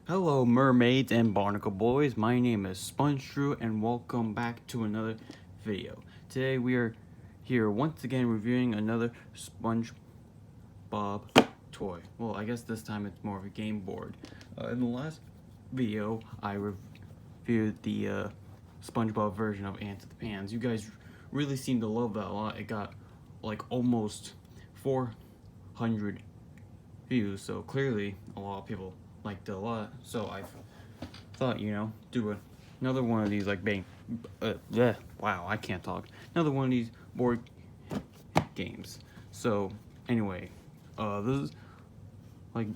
Hello, mermaids and barnacle boys. My name is SpongeDrew, and welcome back to another video. Today we are here once again reviewing another SpongeBob toy. Well, I guess this time it's more of a game board. In the last video, I reviewed the SpongeBob version of Ants of the Pans. You guys really seem to love that a lot. It got like almost 400 views, so clearly a lot of people liked it a lot. So I thought, do another one of these, like, wow, I can't talk. Another one of these board games. So anyway, this is like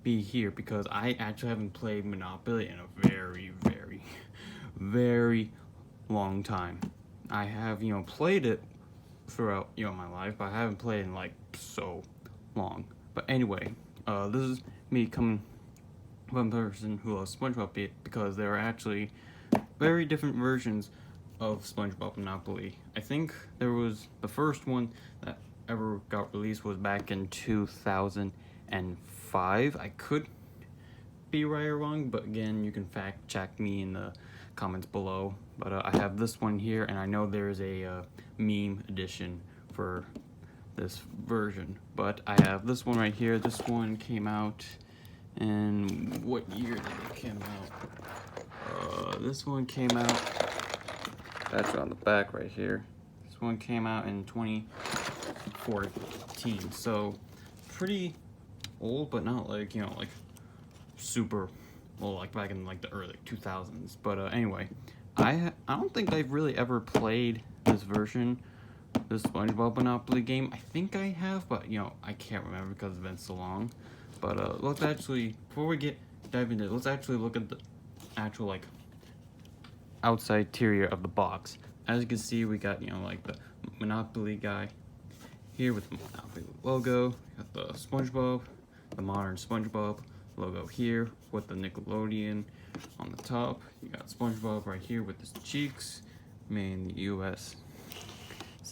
be here because I actually haven't played Monopoly in a very, very, very long time. I have, played it throughout, my life, but I haven't played in like so long. But anyway, this is me coming from a person who loves SpongeBob because there are actually very different versions of SpongeBob Monopoly. I think there was the first one that ever got released was back in 2005. I could be right or wrong, but again, you can fact check me in the comments below. But I have this one here, and I know there's a meme edition for this version, but I have this one right here. This one came out, and what year did it come out? This one came out, that's on the back right here. This one came out in 2014, so pretty old, but not like, like super old, like back in like the early 2000s. But anyway, I don't think I've really ever played this version, this SpongeBob Monopoly game. I think I have, but I can't remember because it's been so long. But let's actually, before we dive into it, let's actually look at the actual like outside interior of the box. As you can see, we got like the Monopoly guy here with the Monopoly logo. We got the SpongeBob, the modern SpongeBob logo here with the Nickelodeon on the top. You got SpongeBob right here with his cheeks, made in the US.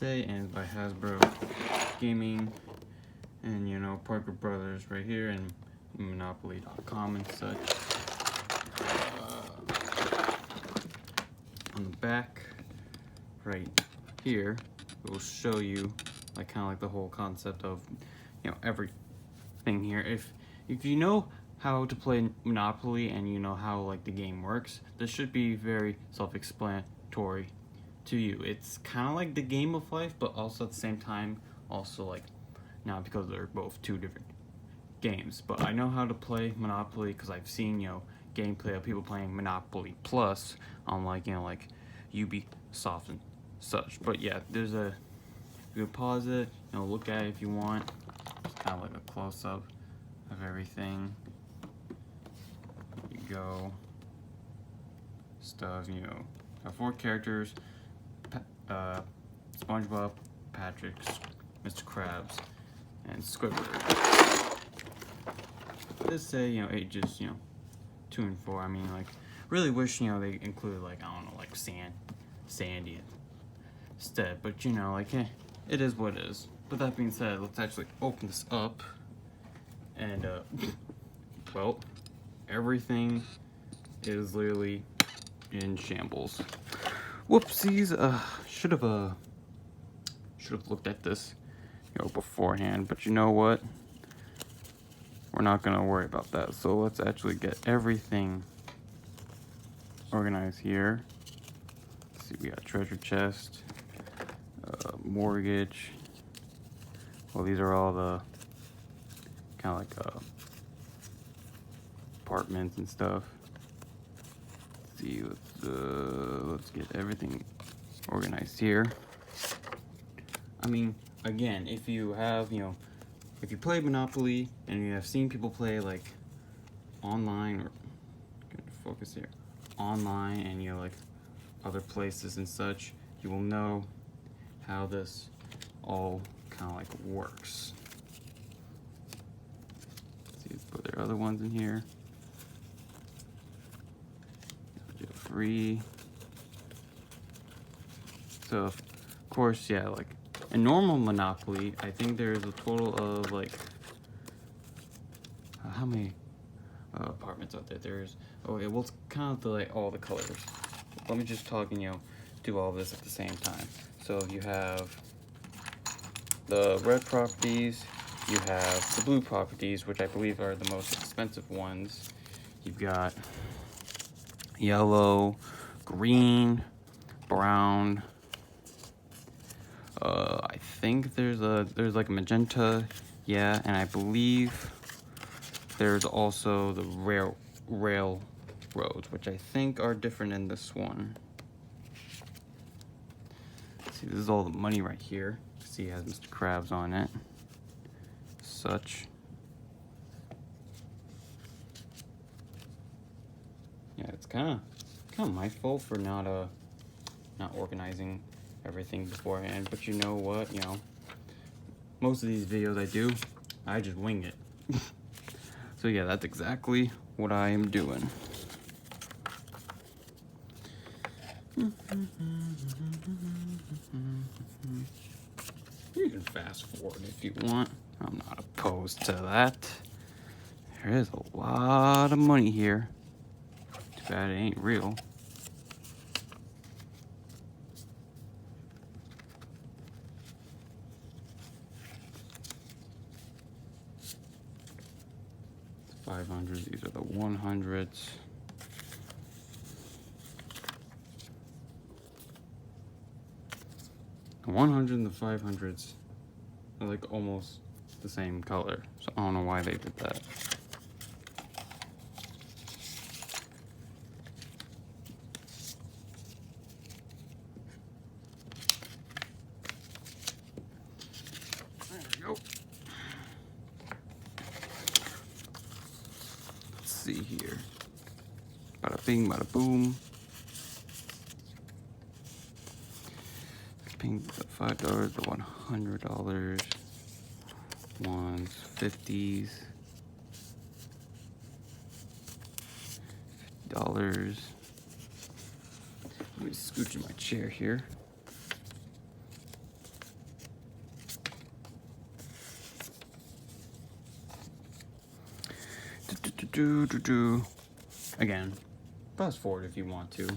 And by Hasbro Gaming, and Parker Brothers right here, and Monopoly.com and such. On the back, right here, it will show you like kind of like the whole concept of everything here. If you know how to play Monopoly and you know how like the game works, this should be very self-explanatory to you. It's kind of like the game of life, but also at the same time, also like not, because they're both two different games. But I know how to play Monopoly because I've seen gameplay of people playing Monopoly Plus on like like Ubisoft and such. But yeah, there's you can pause it, look at it if you want. It's kind of like a close-up of everything. You go stuff, have 4 characters: SpongeBob, Patrick, Mr. Krabs, and Squidward. Just say, ages, 2 and 4. I mean, like, really wish, they included, like, I don't know, like, Sandy instead. But, like, it is what it is. But that being said, let's actually open this up. And, well, everything is literally in shambles. Whoopsies. Should have looked at this, beforehand. But you know what? We're not gonna worry about that. So let's actually get everything organized here. Let's see, we got treasure chest, mortgage. Well, these are all the kind of like apartments and stuff. Let's see, let's get everything organized here. I mean, again, if you have, if you play Monopoly and you have seen people play like online, or focus here, online, and like other places and such, you will know how this all kind of like works. Let's see, let's put their other ones in here. Free. So of course, yeah, like in normal Monopoly, I think there's a total of like how many? apartments out there. There's, okay, well, it's kind of like all the colors. Let me just talk and, do all this at the same time. So you have the red properties, you have the blue properties, which I believe are the most expensive ones. You've got yellow, green, brown. I think there's like a magenta, yeah, and I believe there's also the railroads, which I think are different in this one. See, this is all the money right here. See, it has Mr. Krabs on it. Such. Yeah, it's kind of my fault for not organizing everything beforehand. But you know what? Most of these videos I just wing it. So yeah, that's exactly what I am doing. You can fast forward if you want. I'm not opposed to that. There is a lot of money here. Too bad it ain't real. It's 500s. These are the 100s. The 100 and the 500s are like almost the same color, so I don't know why they did that. There we go. Let's see here. Bada bing, bada boom. The $5, the $100, ones, 50s, $50. Let me scooch in my chair here. Again, fast forward if you want to,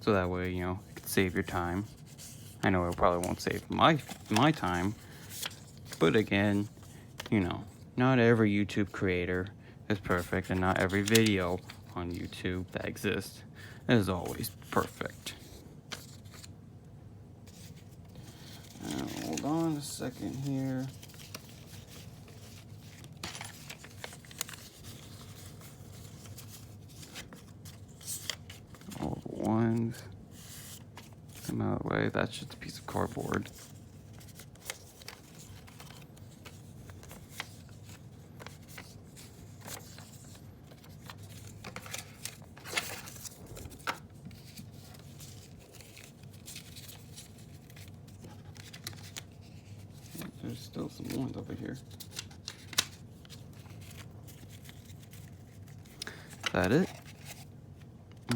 so that way it could save your time. I know it probably won't save my time, but again, not every YouTube creator is perfect, and not every video on YouTube that exists is always perfect. Hold on a second here. All the ones. Come out of the way. That's just a piece of cardboard. There's still some ones over here. Is that it?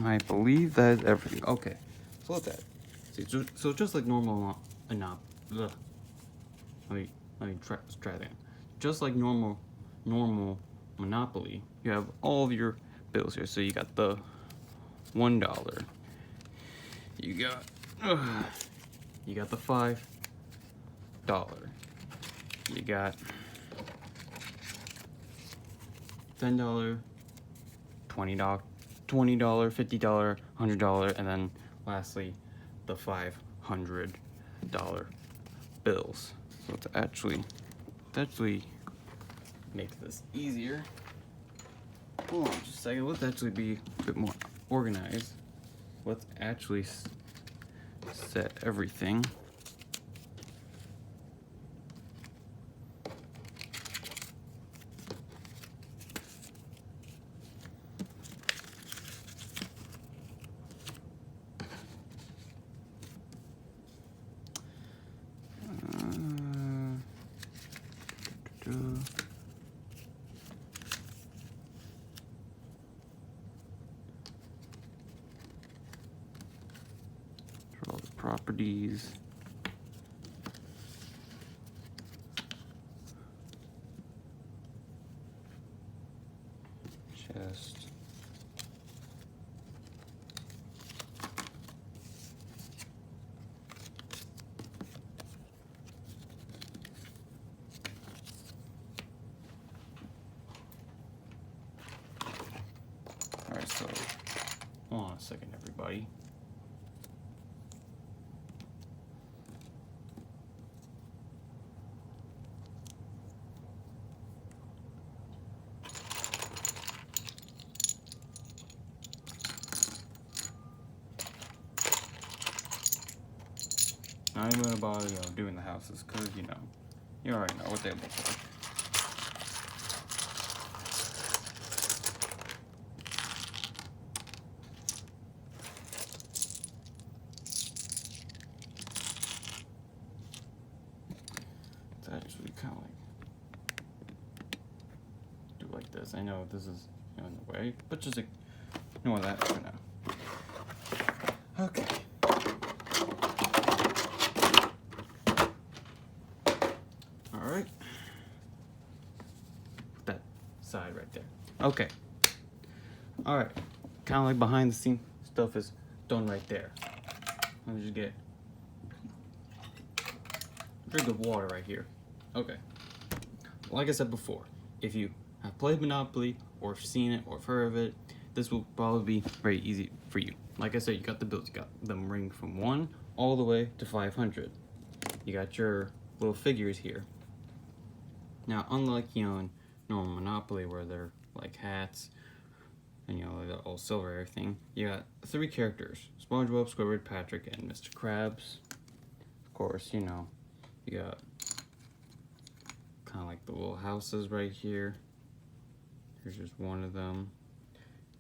I believe that is everything. Okay, so look at that. See, so just like normal let me try that again. Just like normal Monopoly, you have all of your bills here. So you got the $1. You got the $5. You got $10, $20, $50, $100, and then lastly the $500 bills. So to actually make this easier, hold on just a second. Let's actually be a bit more organized. Let's actually set everything. For all the properties. Chest. So, hold on a second, everybody. Not even gonna bother, doing the houses, cause you already know what they look like. It's actually kind of like do like this. I know this is in the way, but just ignore that for now. Okay. Alright. Put that side right there. Okay. Alright. Kind of like behind the scene stuff is done right there. Let me just get a drink of water right here. Okay. Like I said before, if you have played Monopoly or seen it or heard of it, this will probably be very easy for you. Like I said, you got the bills. You got them ring from 1 all the way to 500. You got your little figures here. Now, unlike, normal Monopoly where they're like hats and, they're all silver and everything, you got 3 characters: SpongeBob, SquarePants, Patrick, and Mr. Krabs. Of course, you got kind of like the little houses right here. Here's just one of them.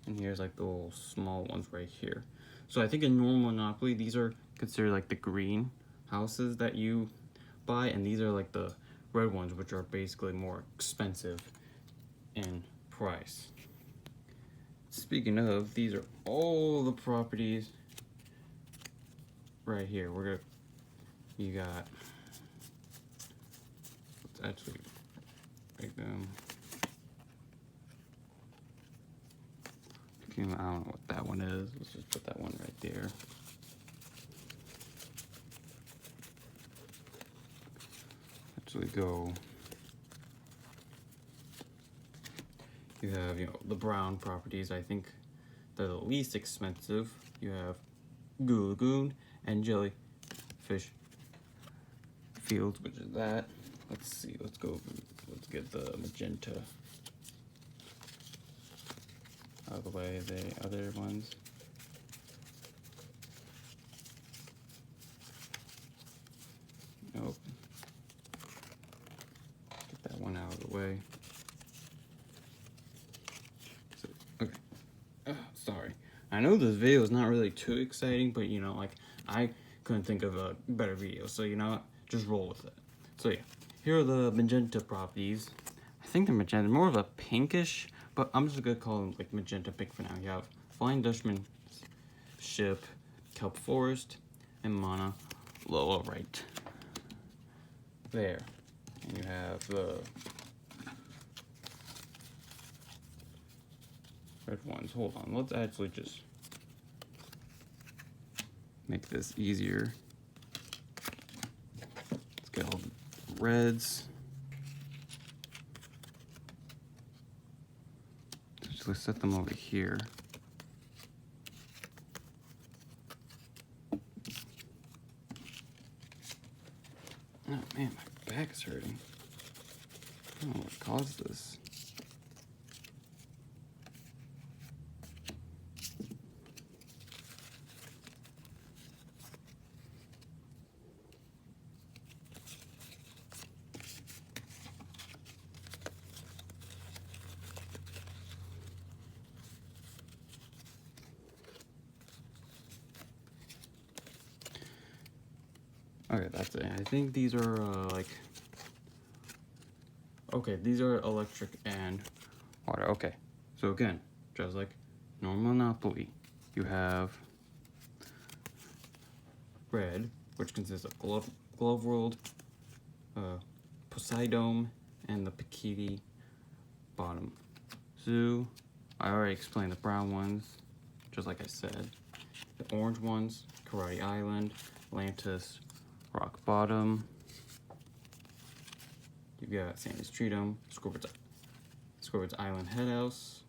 And here's like the little small ones right here. So I think in normal Monopoly, these are considered like the green houses that you buy, and these are like the red ones, which are basically more expensive in price. Speaking of, these are all the properties right here. You got, let's actually break them. I don't know what that one is. Let's just put that one right there. Actually go. You have, the brown properties. I think they're the least expensive. You have Goo Lagoon and Jellyfish Fields, which is that. Let's see. Let's get the magenta out of the way. The other ones. Nope. Get that one out of the way. So, okay. Sorry. I know this video is not really too exciting, but I couldn't think of a better video, so what? Just roll with it. So yeah, here are the magenta properties. I think they're magenta, more of a pinkish, but I'm just gonna call them like magenta pink for now. You have Flying Dutchman Ship, Kelp Forest, and Mana Loa right there. And you have the red ones. Hold on, let's actually just make this easier. Let's get all the reds. Just let's set them over here. Oh man, my back is hurting. I don't know what caused this. Okay, that's it. I think these are okay, these are electric and water. Okay, so again, just like normal Monopoly, you have red, which consists of Glove World, Poseidon, and the Bikini Bottom Zoo. I already explained the brown ones, just like I said. The orange ones, Karate Island, Atlantis, Rock Bottom. You've got Sandy's Treedom, Scorpions Island Head House,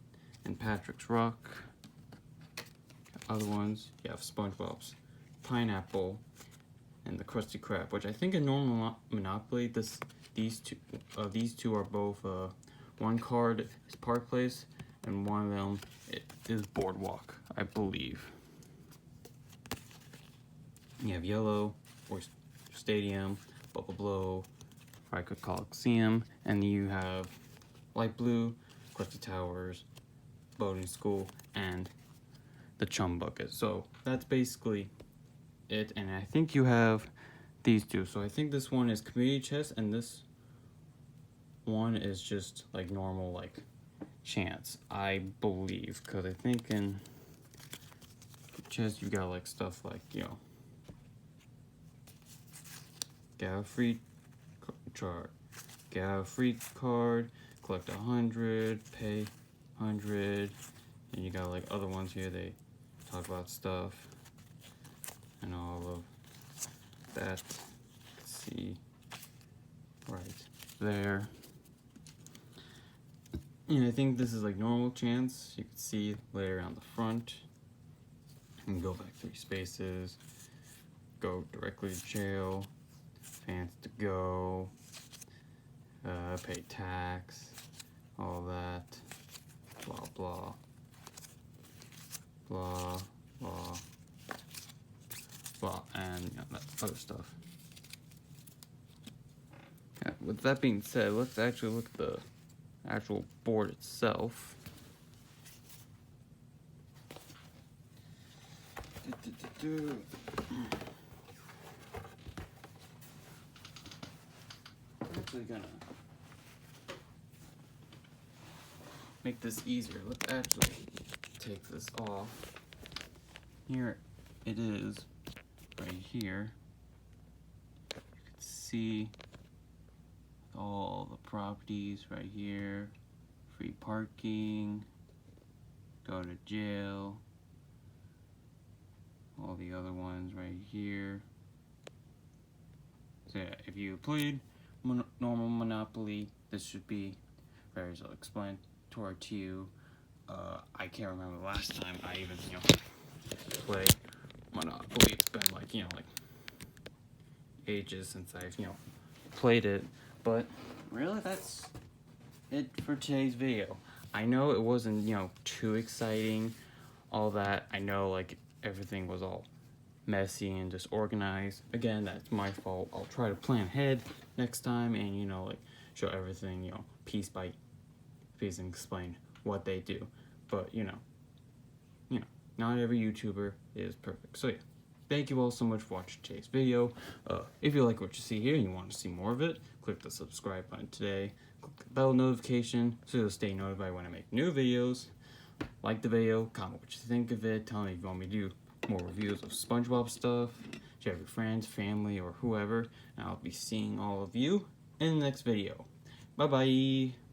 and Patrick's Rock. other ones, you have SpongeBob's Pineapple and the Krusty Krab, which I think in normal Monopoly, these two are both one card is Park Place and one of them is Boardwalk, I believe. You have yellow or Stadium, Bubble Blow, Ryker Coliseum, and you have light blue, Krusty Towers, Boating School, and the Chum Bucket. So that's basically it, and I think you have these two. So I think this one is Community Chest, and this one is just like normal, like chance, I believe, because I think in chess you got like stuff like, you know, get a free chart, get a free card, collect 100, pay 100, and you got like other ones here, they talk about stuff and all of that. Let's see right there. And I think this is like normal chance. You can see later on the front. You can go back 3 spaces, go directly to jail, fans to go, pay tax, all that, blah blah, blah blah blah, and you know, that other stuff. Yeah, with that being said, let's actually look at the actual board itself. I'm actually gonna make this easier. Let's actually take this off. Here it is, right here. You can see all the properties right here. Free parking, go to jail, all the other ones right here. So yeah, if you played normal Monopoly, this should be very self-explanatory to you. I can't remember the last time I even, you know, played Monopoly. It's been like, you know, like ages since I've, you know, played it. But really, that's it for today's video. I know it wasn't, you know, too exciting, all that. I know, like, everything was all messy and disorganized. Again, that's my fault. I'll try to plan ahead next time and, you know, like, show everything, you know, piece by piece and explain what they do. But, you know, not every YouTuber is perfect. So, yeah. Thank you all so much for watching today's video. If you like what you see here and you want to see more of it, click the subscribe button today. Click the bell notification so you'll stay notified when I make new videos. Like the video, comment what you think of it, tell me if you want me to do more reviews of SpongeBob stuff, share with your friends, family, or whoever, and I'll be seeing all of you in the next video. Bye-bye!